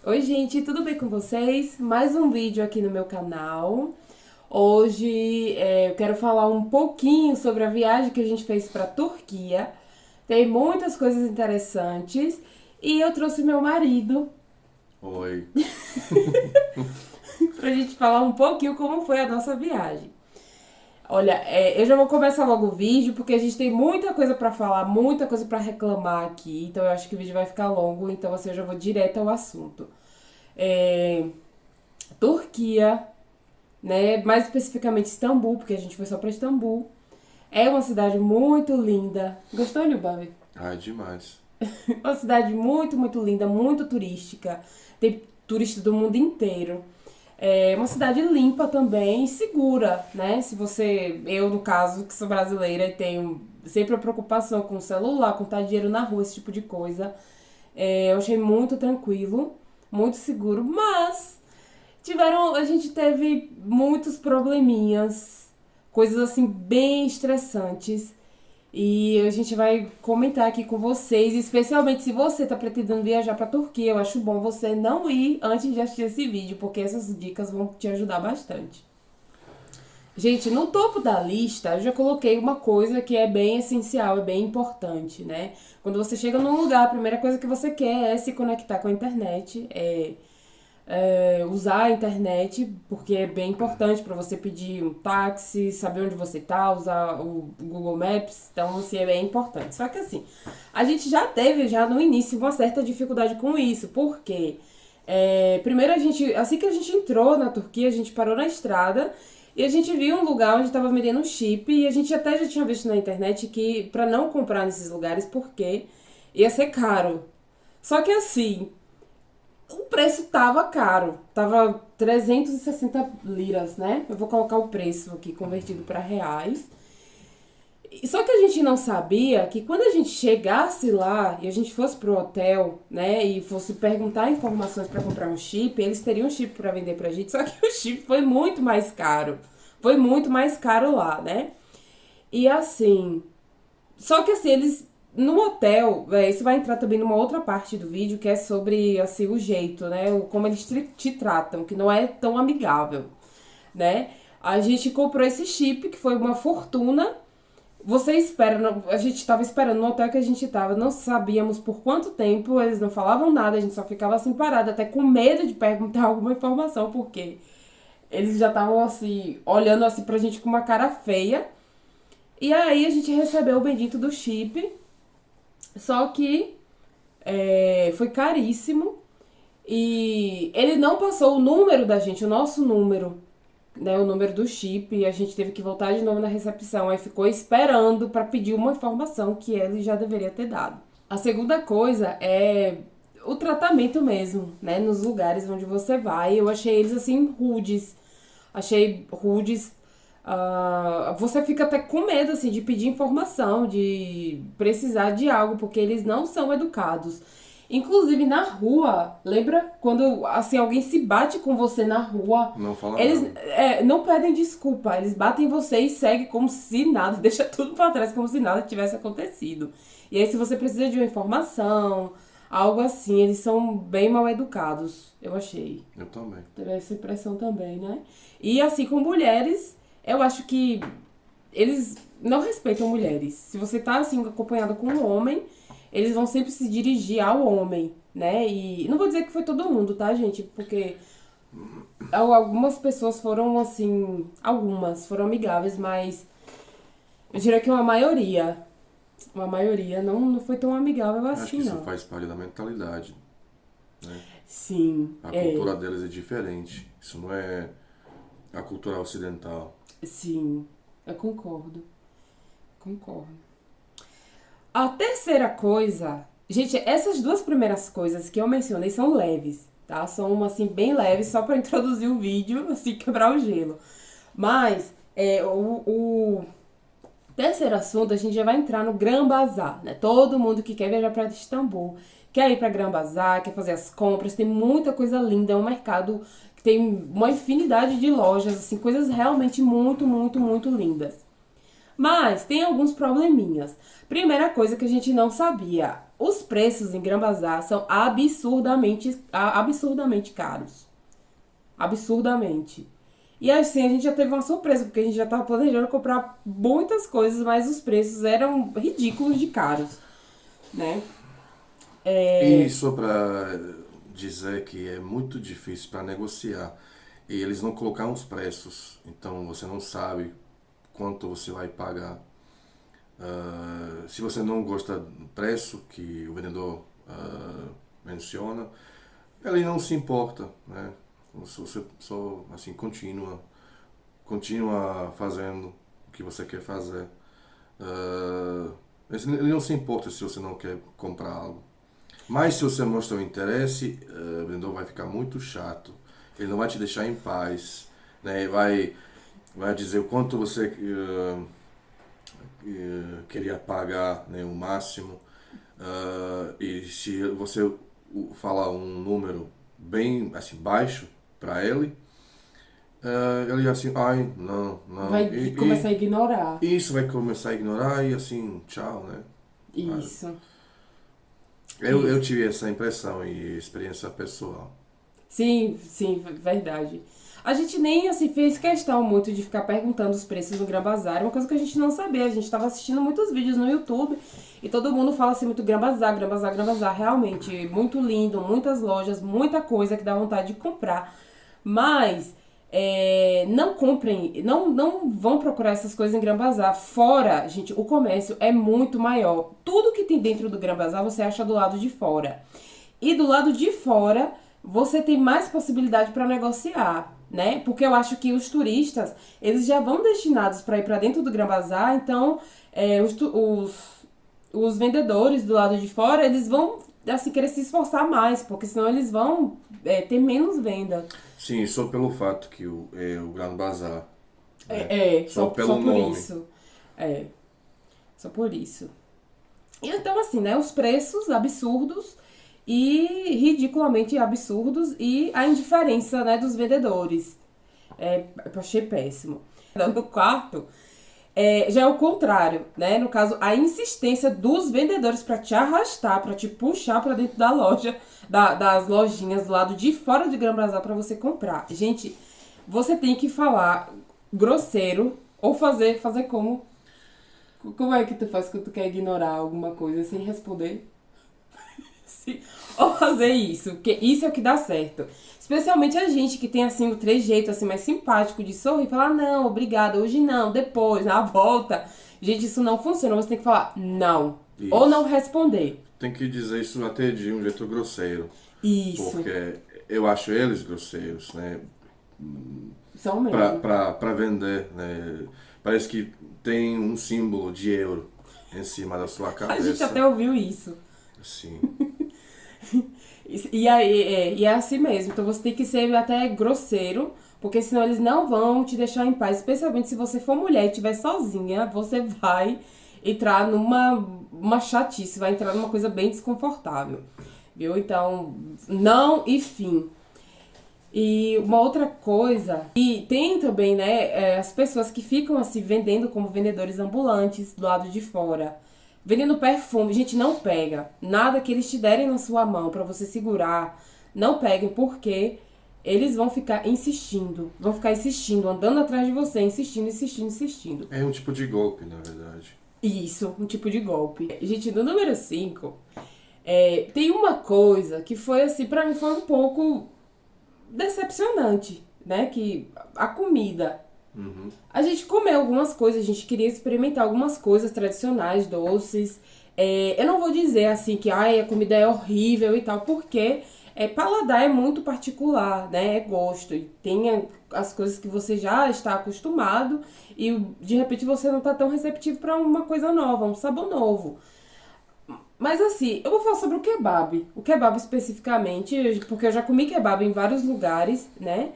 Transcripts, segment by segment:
Oi, gente, tudo bem com vocês? Mais um vídeo aqui no meu canal. Hoje eu quero falar um pouquinho sobre a viagem que a gente fez para a Turquia. Tem muitas coisas interessantes e eu trouxe meu marido Oi. para a gente falar um pouquinho como foi a nossa viagem. Olha, eu já vou começar logo o vídeo porque a gente tem muita coisa para falar, muita coisa para reclamar aqui, então eu acho que o vídeo vai ficar longo, então assim, eu já vou direto ao assunto. É, Turquia, né? Mais especificamente Istambul, porque a gente foi só pra Istambul. É uma cidade muito linda. Gostou, Ljubavi? Ai, demais. Uma cidade muito, muito linda, muito turística. Tem turista do mundo inteiro. É uma cidade limpa também e segura, né? Se você, eu no caso, que sou brasileira e tenho sempre a preocupação com o celular, com contar dinheiro na rua, esse tipo de coisa, eu achei muito tranquilo, muito seguro, mas a gente teve muitos probleminhas, coisas assim bem estressantes. E a gente vai comentar aqui com vocês, especialmente se você tá pretendendo viajar pra Turquia, eu acho bom você não ir antes de assistir esse vídeo, porque essas dicas vão te ajudar bastante. Gente, no topo da lista eu já coloquei uma coisa que é bem essencial, é bem importante, né? Quando você chega num lugar, a primeira coisa que você quer é se conectar com a internet, usar a internet, porque é bem importante para você pedir um táxi, saber onde você tá, usar o Google Maps, então assim, é bem importante. Só que assim, a gente já teve já no início uma certa dificuldade com isso, porque primeiro a gente, assim que a gente entrou na Turquia, a gente parou na estrada e a gente viu um lugar onde estava vendendo um chip e a gente até já tinha visto na internet que para não comprar nesses lugares porque ia ser caro. Só que assim, o preço tava caro, tava 360 liras, né? Eu vou colocar o preço aqui convertido para reais. Só que a gente não sabia que quando a gente chegasse lá e a gente fosse pro hotel, né, e fosse perguntar informações para comprar um chip, eles teriam um chip para vender pra gente, só que o chip foi muito mais caro. Foi muito mais caro lá, né? E assim, só que assim, eles no hotel, isso vai entrar também numa outra parte do vídeo que é sobre assim o jeito, né, como eles te tratam, que não é tão amigável, né? A gente comprou esse chip que foi uma fortuna. Você espera, a gente estava esperando no hotel que a gente estava, não sabíamos por quanto tempo, eles não falavam nada, a gente só ficava assim parado, até com medo de perguntar alguma informação, porque eles já estavam assim, olhando assim pra gente com uma cara feia. E aí a gente recebeu o bendito do chip, só que foi caríssimo. E ele não passou o número da gente, o nosso número, né, o número do chip, e a gente teve que voltar de novo na recepção. Aí ficou esperando para pedir uma informação que ele já deveria ter dado. A segunda coisa é o tratamento mesmo, né, nos lugares onde você vai. Eu achei eles assim rudes. Achei rudes. Você fica até com medo assim de pedir informação, de precisar de algo, porque eles não são educados. Inclusive na rua, lembra quando assim alguém se bate com você na rua, Não fala eles nada. não pedem desculpa, eles batem em você e seguem como se nada, deixa tudo pra trás como se nada tivesse acontecido. E aí se você precisa de uma informação, algo assim, eles são bem mal educados, eu achei. Eu também. Teve essa impressão também, né? E assim com mulheres, eu acho que eles não respeitam mulheres. Se você tá assim acompanhado com um homem, eles vão sempre se dirigir ao homem, né? E não vou dizer que foi todo mundo, tá, gente? Porque algumas pessoas foram assim, algumas foram amigáveis, mas eu diria que uma maioria não foi tão amigável Eu acho que assim, isso não. faz parte da mentalidade, né? Sim, A cultura deles é diferente. Isso não é a cultura ocidental. sim, eu concordo, concordo. A terceira coisa, gente, essas duas primeiras coisas que eu mencionei são leves, tá? São assim bem leves só para introduzir o vídeo, assim quebrar o gelo. Mas o terceiro assunto a gente já vai entrar no Gran Bazar, né? Todo mundo que quer viajar para Istambul quer ir para Gran Bazar, quer fazer as compras, tem muita coisa linda, é um mercado que tem uma infinidade de lojas, assim, coisas realmente muito, muito, muito lindas. Mas tem alguns probleminhas. Primeira coisa que a gente não sabia. Os preços em Gran Bazar são absurdamente caros. Absurdamente. E assim, a gente já teve uma surpresa, porque a gente já estava planejando comprar muitas coisas, mas os preços eram ridículos de caros, né? E só para dizer que é muito difícil para negociar. E eles não colocaram os preços, então você não sabe quanto você vai pagar. Se você não gosta do preço que o vendedor menciona, ele não se importa, né? Você só assim continua fazendo o que você quer fazer. Ele não se importa se você não quer comprar algo. Mas se você mostra o interesse, o vendedor vai ficar muito chato. Ele não vai te deixar em paz, né? Vai dizer o quanto você queria pagar, né, o máximo. E se você falar um número bem assim baixo para ele, ele assim, ai, não, não. Vai começar a ignorar. Isso vai começar a ignorar e assim, tchau, né? Isso. Eu tive essa impressão e experiência pessoal. Sim, sim, verdade. A gente nem assim fez questão muito de ficar perguntando os preços no Gran Bazar, é uma coisa que a gente não sabia. A gente estava assistindo muitos vídeos no YouTube e todo mundo fala assim muito Gran Bazar, Gran Bazar, Gran Bazar. Realmente, muito lindo, muitas lojas, muita coisa que dá vontade de comprar. Mas não comprem, não vão procurar essas coisas em Gran Bazar. Fora, gente, o comércio é muito maior. Tudo que tem dentro do Gran Bazar você acha do lado de fora. E do lado de fora você tem mais possibilidade para negociar, né? Porque eu acho que os turistas, eles já vão destinados para ir para dentro do Gran Bazar, então os vendedores do lado de fora, eles vão assim, querer se esforçar mais, porque senão eles vão ter menos venda. Sim, só pelo fato que o Gran Bazar. Só pelo por nome. isso. Só por isso. E então, assim, né, os preços absurdos e ridiculamente absurdos e a indiferença, né, dos vendedores. Eu achei péssimo. No quarto, já é o contrário, né? No caso, a insistência dos vendedores pra te arrastar, pra te puxar pra dentro da loja, das lojinhas do lado de fora de Gran Bazar pra você comprar. Gente, você tem que falar grosseiro ou fazer como? Como é que tu faz quando tu quer ignorar alguma coisa sem responder? Ou fazer isso, porque isso é o que dá certo. Especialmente a gente que tem assim o trejeito assim mais simpático de sorrir e falar não, obrigada, hoje não, depois, na volta. Gente, isso não funciona, você tem que falar não. Isso. Ou não responder. Tem que dizer isso até de um jeito grosseiro. Isso. Porque eu acho eles grosseiros, né? São mesmo. Pra vender, né? Parece que tem um símbolo de euro em cima da sua cabeça. A gente até ouviu isso. Sim. E aí, é assim mesmo. Então você tem que ser até grosseiro, porque senão eles não vão te deixar em paz. Especialmente se você for mulher e estiver sozinha, você vai entrar numa chatice, vai entrar numa coisa bem desconfortável. Viu? Então, não e fim. E uma outra coisa, e tem também, né, as pessoas que ficam assim vendendo como vendedores ambulantes do lado de fora. Vendendo perfume, gente, não pega. Nada que eles te derem na sua mão pra você segurar, não peguem, porque eles vão ficar insistindo. Vão ficar insistindo, andando atrás de você, insistindo, insistindo, insistindo. É um tipo de golpe, na verdade. Isso, um tipo de golpe. Gente, no número 5, tem uma coisa que foi assim, pra mim foi um pouco decepcionante, né? Que a comida. Uhum. A gente comeu algumas coisas, a gente queria experimentar algumas coisas tradicionais, doces. Eu não vou dizer assim que a comida é horrível e tal, porque paladar é muito particular, né? É gosto. E tem as coisas que você já está acostumado e de repente você não está tão receptivo para uma coisa nova, um sabor novo. Mas assim, eu vou falar sobre o kebab. O kebab especificamente, porque eu já comi kebab em vários lugares, né?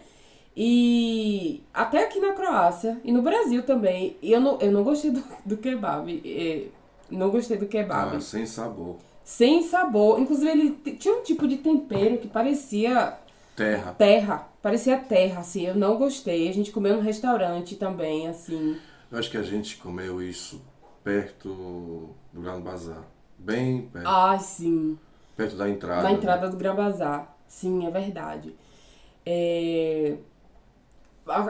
E até aqui na Croácia e no Brasil também. E eu não gostei do kebab. Não gostei do kebab. Sem sabor. Sem sabor. Inclusive ele tinha um tipo de tempero que parecia terra. Parecia terra, assim. Eu não gostei. A gente comeu no restaurante também, assim. Eu acho que a gente comeu isso perto do Gran Bazar. Bem perto. Ah, sim. Perto da entrada. Na entrada do Gran Bazar. Sim, é verdade.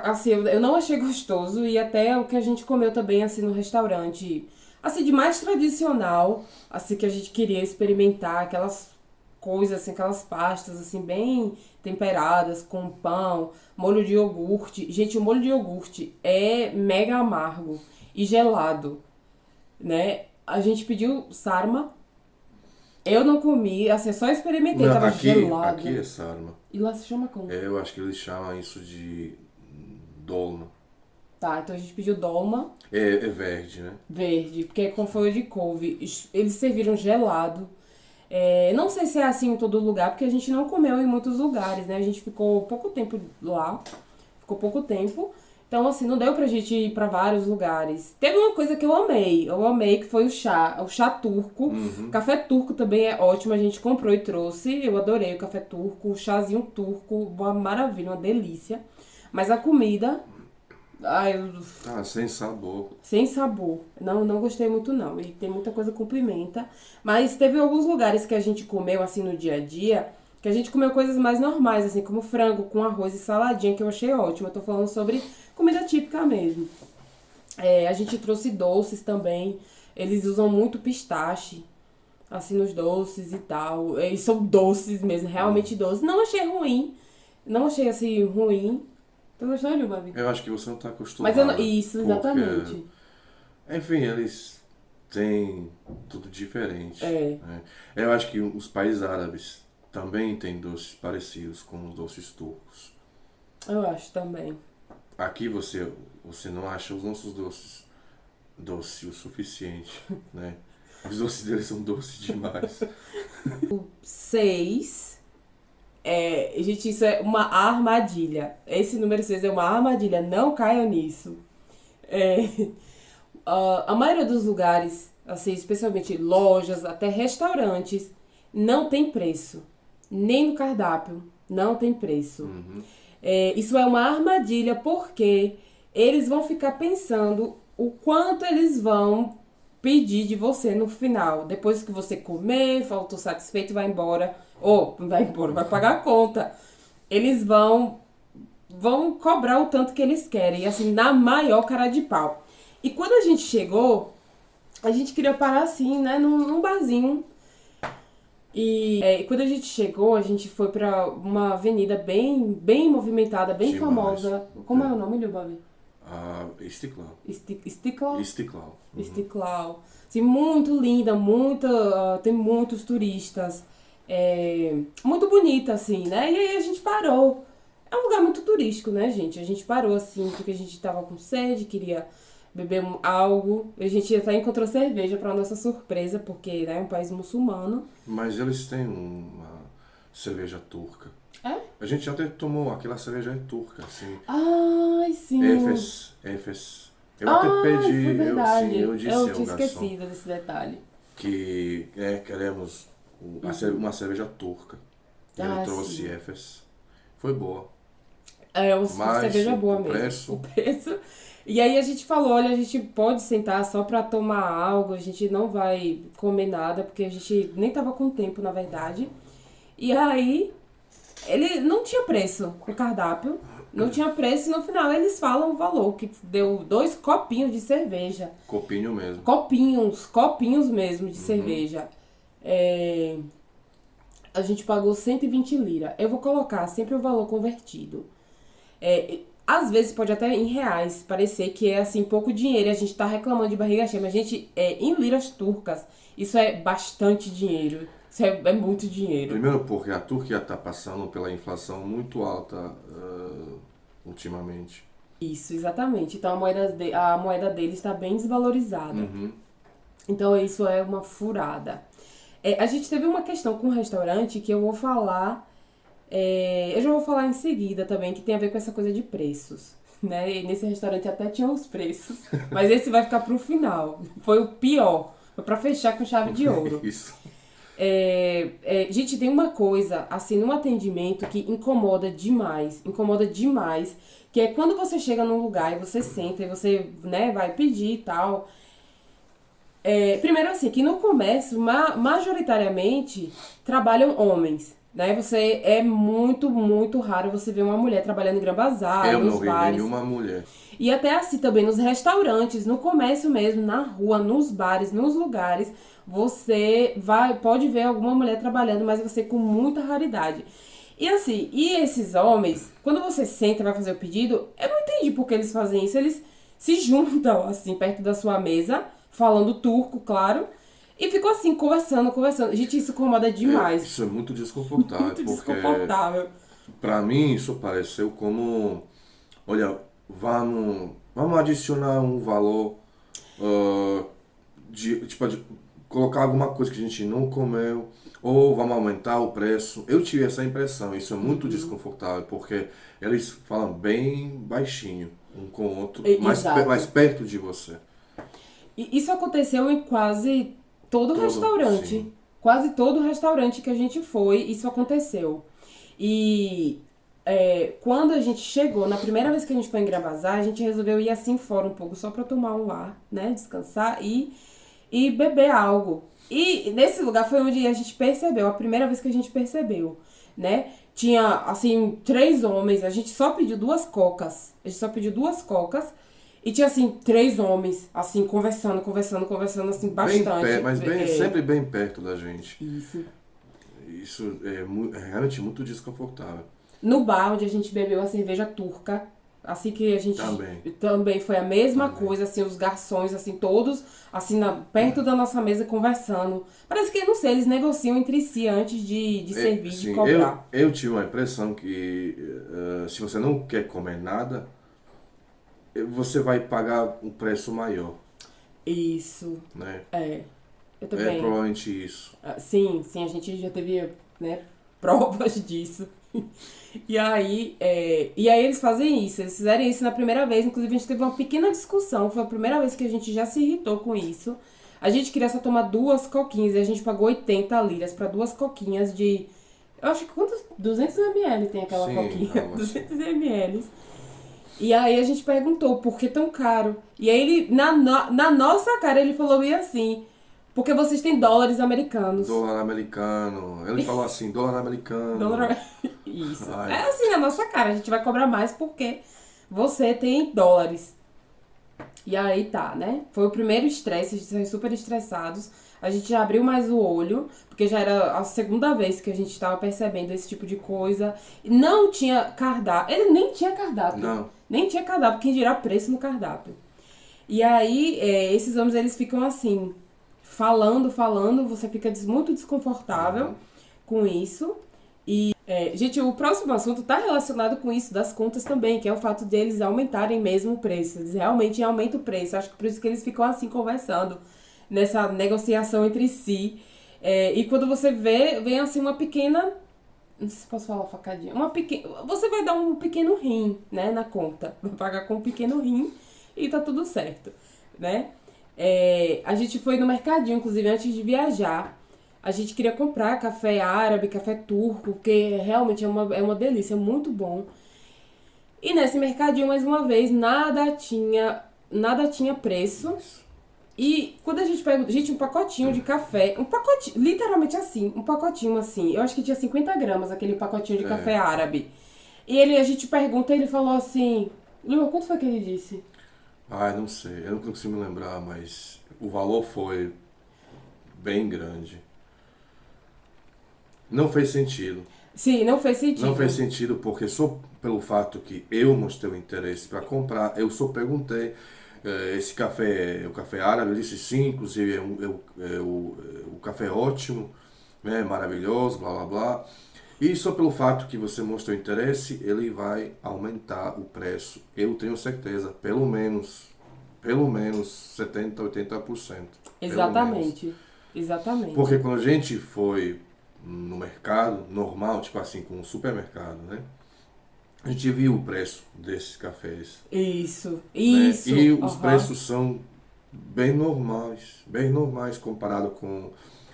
Assim, eu não achei gostoso e até o que a gente comeu também, assim, no restaurante, assim, de mais tradicional, assim, que a gente queria experimentar, aquelas coisas, assim, aquelas pastas, assim, bem temperadas, com pão, molho de iogurte. Gente, o molho de iogurte é mega amargo e gelado, né? A gente pediu sarma, eu não comi, assim, só experimentei, Não, tava aqui gelado. é sarma. E lá se chama como? Eu acho que eles chamam isso de dolma. Tá, então a gente pediu dolma. É verde, né? Verde, porque é com folha de couve. Eles serviram gelado. Não sei se é assim em todo lugar, porque a gente não comeu em muitos lugares, né? A gente ficou pouco tempo lá. Ficou pouco tempo. Então, assim, não deu pra gente ir pra vários lugares. Teve uma coisa que eu amei. Eu amei, que foi o chá turco. O café turco também é ótimo. A gente comprou e trouxe. Eu adorei o café turco. O chazinho turco, uma maravilha, uma delícia. Mas a comida... Ai, Sem sabor. sem sabor. Não gostei muito não. E tem muita coisa com pimenta. Mas teve alguns lugares que a gente comeu assim no dia a dia, que a gente comeu coisas mais normais, assim, como frango com arroz e saladinha, que eu achei ótimo. Eu tô falando sobre comida típica mesmo. A gente trouxe doces também. Eles usam muito pistache, assim, nos doces e tal. Eles são doces mesmo, realmente doces. Não achei ruim. Não achei, assim, ruim. Tu gostou, Babi? Eu acho que você não está Mas eu acostumado. não... Isso, exatamente. Enfim, eles têm tudo diferente. É. Né? Eu acho que os países árabes também têm doces parecidos com os doces turcos. Eu acho também. Aqui você não acha os nossos doces doce o suficiente, né? Os doces deles são doces demais. 6. Gente, isso é uma armadilha. Esse número 6 é uma armadilha. Não caiam nisso. A maioria dos lugares, assim, especialmente lojas, até restaurantes, não tem preço. Nem no cardápio. Não tem preço. Isso é uma armadilha porque eles vão ficar pensando o quanto eles vão pedir de você no final. Depois que você comer, faltou satisfeito, vai embora. Vai pagar a conta. Eles vão cobrar o tanto que eles querem, assim, na maior cara de pau. E quando a gente chegou, a gente queria parar assim, né, num barzinho. E quando a gente chegou, a gente foi pra uma avenida bem movimentada, bem Demais. famosa. Como é o nome, Babi? Istiklal. Istiklal? Istiklal. Istiklal. Assim, muito linda, tem muitos turistas. Muito bonita, assim, né? E aí a gente parou. É um lugar muito turístico, né, gente? A gente parou, assim, porque a gente tava com sede, queria beber algo. A gente até encontrou cerveja, pra nossa surpresa, porque né, é um país muçulmano. Mas eles têm uma cerveja turca. É? A gente até tomou aquela cerveja turca, assim. Ai, sim. Efes. Eu até pedi, foi verdade. eu disse eu ao tinha garçom esquecido desse detalhe. que queremos uma cerveja turca. E ele trouxe Sim. Efes. Foi boa. Uma cerveja boa mesmo. O preço. E aí a gente falou, olha, a gente pode sentar só pra tomar algo, a gente não vai comer nada, porque a gente nem tava com tempo, na verdade. E aí, ele não tinha preço, o cardápio. Não tinha preço e no final eles falam o valor, que deu 2 copinhos de cerveja. Copinho mesmo. Copinhos mesmo de cerveja. A gente pagou 120 lira. Eu vou colocar sempre o valor convertido. Às vezes pode até em reais parecer que é assim pouco dinheiro e a gente tá reclamando de barriga cheia, mas gente, em liras turcas, isso é bastante dinheiro. Isso é muito dinheiro. Primeiro porque a Turquia está passando pela inflação muito alta ultimamente. Isso, exatamente. Então a moeda deles está bem desvalorizada. Então isso é uma furada. A gente teve uma questão com o restaurante que eu vou falar... eu já vou falar em seguida também, que tem a ver com essa coisa de preços. Né? E nesse restaurante até tinha os preços. Mas esse vai ficar pro final. Foi o pior. Foi pra fechar com chave de ouro. Isso. Gente, tem uma coisa, assim, no atendimento que incomoda demais, que é quando você chega num lugar e você senta e você, né, vai pedir e tal, Primeiro assim, que no comércio, majoritariamente, trabalham homens, né? É muito, muito raro você ver uma mulher trabalhando em Gran Bazar, Eu nos não vi bares. nenhuma mulher. E até assim também nos restaurantes, no comércio mesmo, na rua, nos bares, nos lugares, pode ver alguma mulher trabalhando, mas você com muita raridade. E assim, e esses homens, quando você senta e vai fazer o pedido, eu não entendi por que eles fazem isso. Eles se juntam assim perto da sua mesa, falando turco, claro, e ficam assim conversando, conversando. Gente, isso incomoda demais. Isso é muito desconfortável, Muito porque desconfortável. para mim isso pareceu como, olha, vamos adicionar um valor de colocar alguma coisa que a gente não comeu, ou vamos aumentar o preço. Eu tive essa impressão, isso é muito desconfortável, porque eles falam bem baixinho, um com o outro, Exato. mais perto de você. E isso aconteceu em quase todo restaurante. Sim. Quase todo restaurante que a gente foi, isso aconteceu. E quando a gente chegou, na primeira vez que a gente foi em Gravazar, a gente resolveu ir assim fora um pouco, só pra tomar um ar, né? Descansar e beber algo. E nesse lugar foi onde a gente percebeu, a primeira vez que a gente percebeu, né? Tinha, assim, 3 homens, a gente só pediu 2 cocas. A gente só pediu 2 cocas. E tinha, assim, 3 homens, assim, conversando, assim, bastante. Mas sempre bem perto da gente. Isso. Isso é realmente muito desconfortável. No bar onde a gente bebeu a cerveja turca, assim que a gente também foi a mesma coisa, assim, os garçons, assim, todos, assim, perto da nossa mesa conversando. Parece que, não sei, eles negociam entre si antes de servir, sim, de cobrar. eu tive uma impressão que se você não quer comer nada, você vai pagar um preço maior. Isso. Né? Eu também. Provavelmente isso. Sim, a gente já teve, né, provas disso. E aí eles fazem isso, eles fizeram isso na primeira vez, inclusive a gente teve uma pequena discussão, foi a primeira vez que a gente já se irritou com isso. A gente queria só tomar 2 coquinhas e a gente pagou 80 liras para 2 coquinhas de... Eu acho que quantos? 200 ml tem aquela coquinha, 200 ml. E aí a gente perguntou por que tão caro. E aí ele, na nossa cara, ele falou bem assim... Porque vocês têm dólares americanos. Dólar americano. Ele falou assim, dólar americano. Isso. Ai. É assim, na nossa cara. A gente vai cobrar mais porque você tem dólares. E aí tá, né? Foi o primeiro estresse, a gente saiu super estressados. A gente já abriu mais o olho, porque já era a segunda vez que a gente tava percebendo esse tipo de coisa. Não tinha cardápio. Ele nem tinha cardápio. Não. Nem tinha cardápio, quem dirá preço no cardápio. E aí, esses homens, eles ficam assim... Falando, você fica muito desconfortável com isso. E, gente, o próximo assunto tá relacionado com isso das contas também, que é o fato deles aumentarem mesmo o preço. Eles realmente aumentam o preço. Acho que por isso que eles ficam assim conversando, nessa negociação entre si. E quando você vem assim uma pequena... Não sei se posso falar facadinha. Você vai dar um pequeno rim, né, na conta. Vai pagar com um pequeno rim e tá tudo certo, né? A gente foi no mercadinho, inclusive, antes de viajar. A gente queria comprar café árabe, café turco, porque realmente é uma delícia, é muito bom. E nesse mercadinho, mais uma vez, nada tinha preço. E quando a gente pergunta, gente, um pacotinho de café, literalmente assim, um pacotinho assim, eu acho que tinha 50 gramas aquele pacotinho de café árabe. E a gente pergunta, ele falou assim, Lua, quanto foi que ele disse? Não sei, eu não consigo me lembrar, mas o valor foi bem grande. Não fez sentido. Sim, não fez sentido. Não fez sentido porque só pelo fato que eu mostrei o interesse para comprar, eu só perguntei, esse café é o café árabe? Ele disse sim, inclusive o café é ótimo, né, maravilhoso, blá blá blá. E só pelo fato que você mostrou interesse, ele vai aumentar o preço. Eu tenho certeza, pelo menos 70, 80%. Exatamente. Porque quando a gente foi no mercado normal, tipo assim, com um supermercado, né? A gente viu o preço desses cafés. Isso. Né? E os preços são bem normais comparado com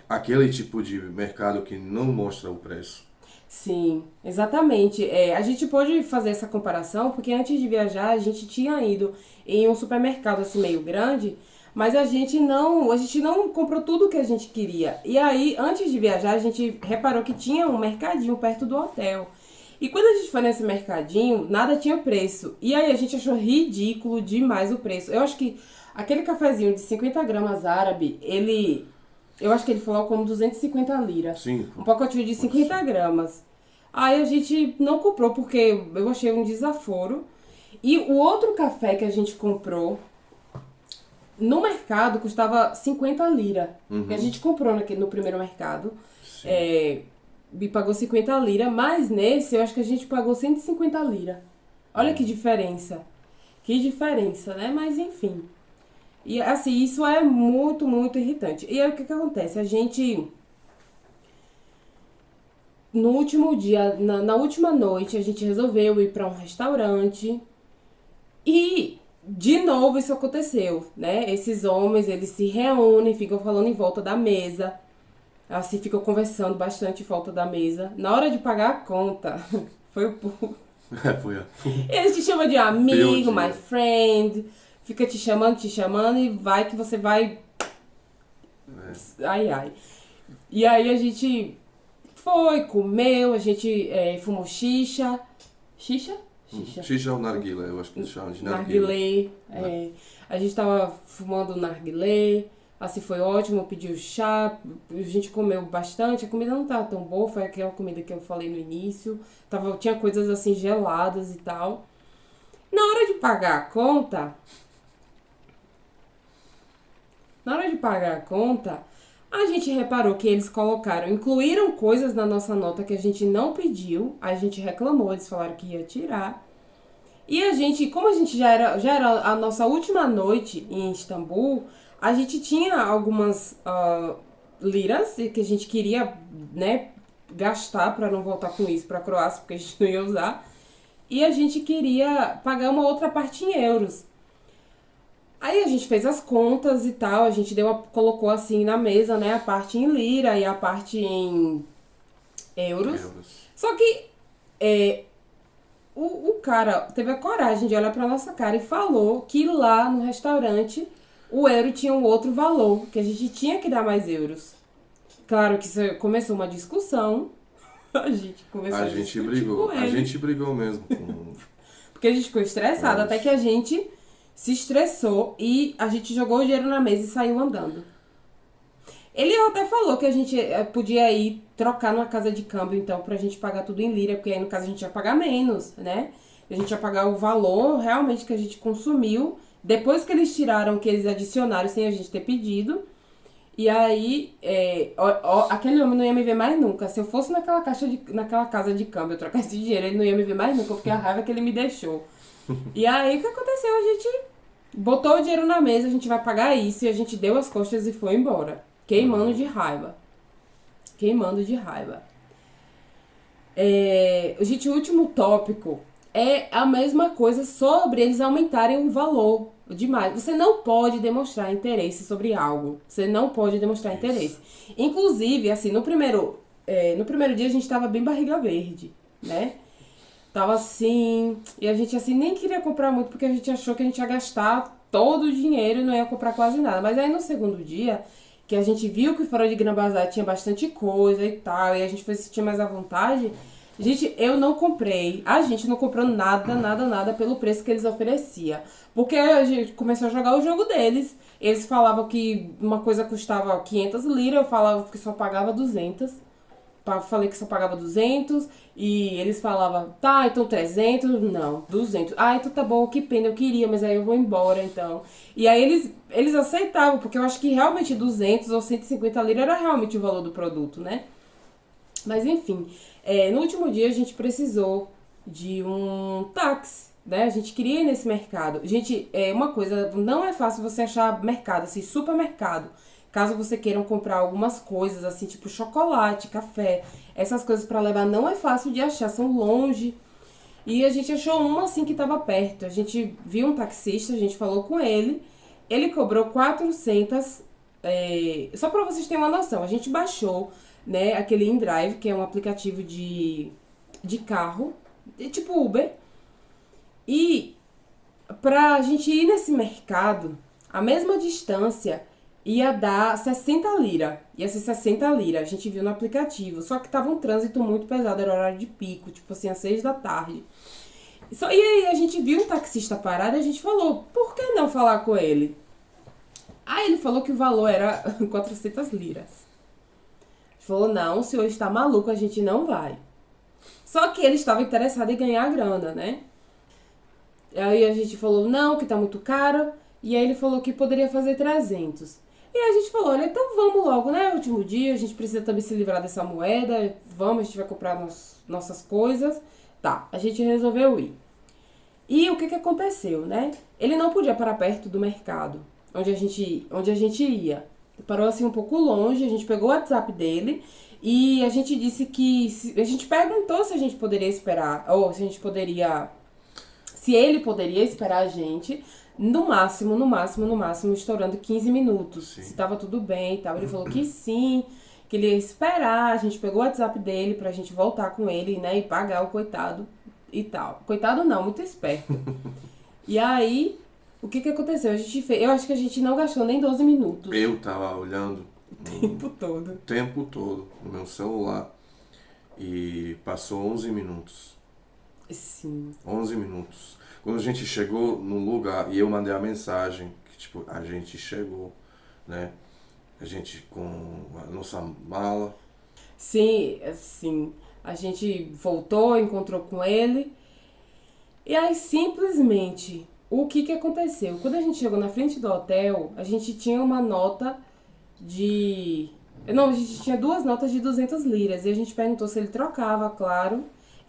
aquele tipo de mercado que não mostra o preço. Sim, exatamente. A gente pode fazer essa comparação porque antes de viajar a gente tinha ido em um supermercado assim meio grande, Mas a gente não comprou tudo que a gente queria. E aí, antes de viajar, a gente reparou que tinha um mercadinho perto do hotel. E quando a gente foi nesse mercadinho, nada tinha preço. E aí a gente achou ridículo demais o preço. Eu acho que aquele cafezinho de 50 gramas árabe, eu acho que ele falou como 250 lira. Sim. Um pacotinho de 50 gramas. Aí a gente não comprou porque eu achei um desaforo. E o outro café que a gente comprou no mercado custava 50 lira. Que a gente comprou no primeiro mercado. E pagou 50 lira, mas nesse eu acho que a gente pagou 150 lira. Olha que diferença. Que diferença, né? Mas enfim. E assim, isso é muito, muito irritante. E aí o que acontece? A gente, no último dia, na última noite, a gente resolveu ir para um restaurante. E de novo isso aconteceu, né? Esses homens, eles se reúnem, ficam falando em volta da mesa. Assim, ficam conversando bastante em volta da mesa. Na hora de pagar a conta, foi o povo. Foi. Eles te chamam de amigo, my friend. Fica te chamando e vai que você vai... Ai, ai. E aí a gente foi, comeu, a gente fumou xixa. Xixa? Xixa é o narguilé, eu acho que eles chamam de narguilé. A gente tava fumando narguilé. Assim, foi ótimo, pediu chá, a gente comeu bastante, a comida não tava tão boa, foi aquela comida que eu falei no início, tinha coisas assim geladas e tal. Na hora de pagar a conta, a gente reparou que eles incluíram coisas na nossa nota que a gente não pediu, a gente reclamou, eles falaram que ia tirar. E a gente, como a gente já era a nossa última noite em Istambul, a gente tinha algumas liras que a gente queria, né, gastar para não voltar com isso para a Croácia, porque a gente não ia usar. E a gente queria pagar uma outra parte em euros. Aí a gente fez as contas e tal, a gente colocou assim na mesa, né, a parte em lira e a parte em euros. Só que o cara teve a coragem de olhar pra nossa cara e falou que lá no restaurante o euro tinha um outro valor, que a gente tinha que dar mais euros. Claro que isso começou uma discussão. A gente começou a discutir brigou. com ele. A gente brigou mesmo. Porque a gente ficou estressado, até que a gente se estressou e a gente jogou o dinheiro na mesa e saiu andando. Ele até falou que a gente podia ir trocar numa casa de câmbio, então, pra gente pagar tudo em lira, porque aí no caso a gente ia pagar menos, né? A gente ia pagar o valor realmente que a gente consumiu, depois que eles tiraram, que eles adicionaram sem a gente ter pedido. E aí, aquele homem não ia me ver mais nunca. Se eu fosse naquela casa de câmbio, eu trocasse dinheiro, ele não ia me ver mais nunca, porque a raiva que ele me deixou. E aí, o que aconteceu? A gente botou o dinheiro na mesa, a gente vai pagar isso, e a gente deu as costas e foi embora. Queimando de raiva. Gente, o último tópico é a mesma coisa sobre eles aumentarem o valor demais. Você não pode demonstrar interesse sobre algo. Você não pode demonstrar interesse. Inclusive, assim, no primeiro dia a gente tava bem barriga verde, né? Tava assim, e a gente assim nem queria comprar muito porque a gente achou que a gente ia gastar todo o dinheiro e não ia comprar quase nada. Mas aí no segundo dia, que a gente viu que fora de Gran Bazar tinha bastante coisa e tal, e a gente foi se sentir mais à vontade. Gente, eu não comprei. A gente não comprou nada pelo preço que eles ofereciam. Porque a gente começou a jogar o jogo deles. Eles falavam que uma coisa custava 500 liras, eu falava que só pagava 200. Falei que só pagava 200 e eles falavam, tá, então 300, não, 200. Ah, então tá bom, que pena, eu queria, mas aí eu vou embora, então. E aí eles aceitavam, porque eu acho que realmente 200 ou 150 liras era realmente o valor do produto, né? Mas enfim, no último dia a gente precisou de um táxi, né? A gente queria ir nesse mercado. Gente, uma coisa, não é fácil você achar mercado, assim, supermercado. Caso você queiram comprar algumas coisas, assim, tipo chocolate, café, essas coisas pra levar não é fácil de achar, são longe. E a gente achou uma, assim, que tava perto. A gente viu um taxista, a gente falou com ele, ele cobrou 400, só pra vocês terem uma noção, a gente baixou, né, aquele InDrive, que é um aplicativo de carro, tipo Uber, e pra gente ir nesse mercado, A mesma distância ia dar 60 lira. Ia ser 60 lira. A gente viu no aplicativo. Só que tava um trânsito muito pesado, era horário de pico, tipo assim, às 6 da tarde. E aí a gente viu um taxista parado e a gente falou, por que não falar com ele? Aí ele falou que o valor era 400 liras. Ele falou, não, o senhor está maluco, a gente não vai. Só que ele estava interessado em ganhar a grana, né? Aí a gente falou, não, que tá muito caro. E aí ele falou que poderia fazer 300. E aí a gente falou, olha, então vamos logo, né? Último dia, a gente precisa também se livrar dessa moeda. Vamos, a gente vai comprar nossas coisas. Tá, a gente resolveu ir. E o que aconteceu, né? Ele não podia parar perto do mercado, onde a gente ia. Parou assim um pouco longe, a gente pegou o WhatsApp dele e a gente disse que... A gente perguntou se a gente poderia esperar, ou se a gente poderia... Se ele poderia esperar a gente, no máximo, estourando 15 minutos. Sim. Se tava tudo bem e tal. Ele falou que sim, que ele ia esperar. A gente pegou o WhatsApp dele pra gente voltar com ele, né? E pagar o coitado e tal. Coitado não, muito esperto. E aí, o que aconteceu? Eu acho que a gente não gastou nem 12 minutos. Eu tava olhando O tempo todo no meu celular e passou 11 minutos. Sim. 11 minutos. Quando a gente chegou no lugar e eu mandei a mensagem que tipo, a gente chegou, né? A gente com a nossa mala. Sim, assim, a gente voltou, encontrou com ele. E aí, simplesmente, o que aconteceu? Quando a gente chegou na frente do hotel, a gente tinha uma nota de... Não, a gente tinha 2 notas de 200 liras. E a gente perguntou se ele trocava, claro.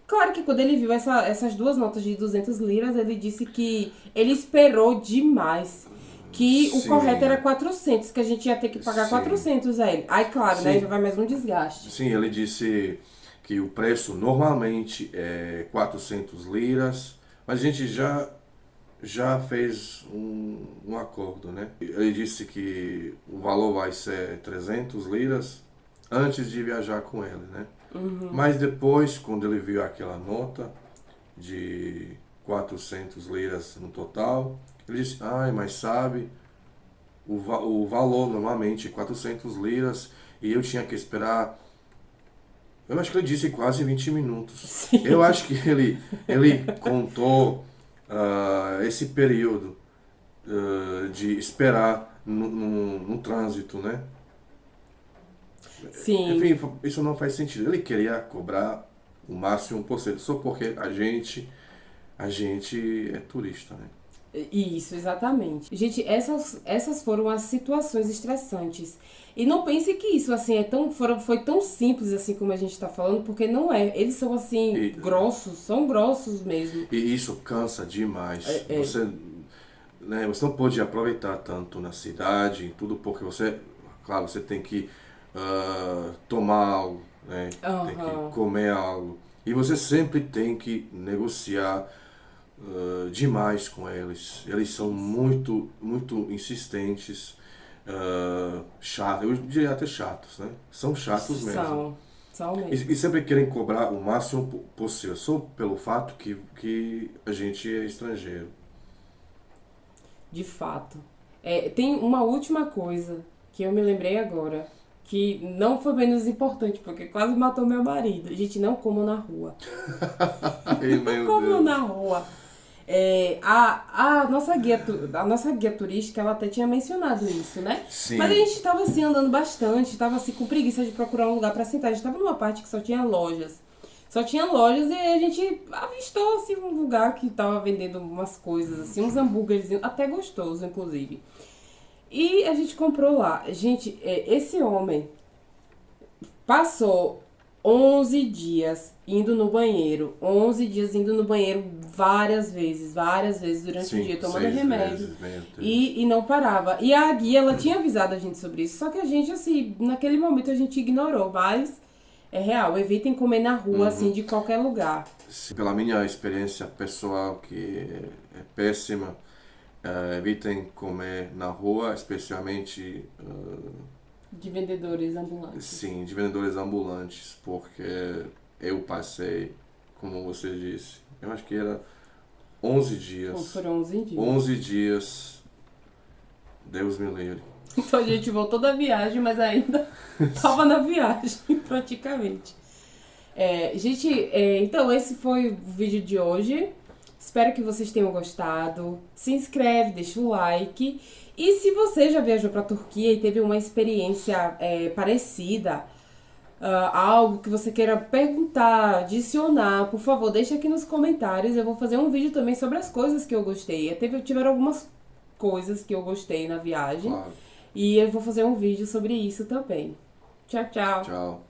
Claro que quando ele viu essas 2 notas de 200 liras, ele disse que ele esperou demais. Que o Sim. correto era 400, que a gente ia ter que pagar 400 a ele. Aí, claro, né, já vai mais um desgaste. Sim, ele disse que o preço normalmente é 400 liras, mas a gente já fez um acordo, né? Ele disse que o valor vai ser 300 liras antes de viajar com ele, né? Mas depois, quando ele viu aquela nota de 400 liras no total, ele disse, mas sabe, o valor normalmente é 400 liras e eu tinha que esperar, eu acho que ele disse quase 20 minutos. Sim. Eu acho que ele contou esse período de esperar no trânsito, né? Sim. Enfim, isso não faz sentido. Ele queria cobrar o máximo possível, só porque a gente é turista, né? Isso, exatamente. Gente, essas foram as situações estressantes. E não pense que isso, assim, foi tão simples, assim, como a gente tá falando, porque não é. Eles são, assim, grossos, são grossos mesmo. E isso cansa demais. Você não pode aproveitar tanto na cidade, em tudo, porque claro, você tem que tomar algo, né? Tem que comer algo. E você sempre tem que negociar demais com eles. Eles são muito, muito insistentes, chatos, eu diria até chatos, né? São chatos mesmo. São mesmo. E sempre querem cobrar o máximo possível, só pelo fato que a gente é estrangeiro. De fato. Tem uma última coisa que eu me lembrei agora, que não foi menos importante, porque quase matou meu marido. Gente, não comam na rua. Ai, não comam na rua. A nossa guia turística, ela até tinha mencionado isso, né? Sim. Mas a gente tava assim andando bastante, tava assim com preguiça de procurar um lugar pra sentar. A gente tava numa parte que só tinha lojas. E a gente avistou assim um lugar que tava vendendo umas coisas assim, uns hambúrgueres, até gostoso, inclusive. E a gente comprou lá. Gente, esse homem passou 11 dias indo no banheiro. 11 dias indo no banheiro várias vezes durante o dia, tomando remédio. E não parava. E a guia, ela tinha avisado a gente sobre isso. Só que a gente, assim, naquele momento a gente ignorou. Mas é real, evitem comer na rua, assim, de qualquer lugar. Sim, pela minha experiência pessoal, que é péssima, evitem comer na rua, especialmente... de vendedores ambulantes. Sim, de vendedores ambulantes, porque eu passei, como você disse, eu acho que era 11 dias. Foram 11 dias. 11 dias Deus me livre. Então a gente voltou da viagem, mas ainda tava na viagem, praticamente. Gente, então esse foi o vídeo de hoje. Espero que vocês tenham gostado. Se inscreve, deixa o like. E se você já viajou para a Turquia e teve uma experiência parecida, algo que você queira perguntar, adicionar, por favor, deixa aqui nos comentários. Eu vou fazer um vídeo também sobre as coisas que eu gostei. Tiveram algumas coisas que eu gostei na viagem. Claro. E eu vou fazer um vídeo sobre isso também. Tchau, tchau. Tchau.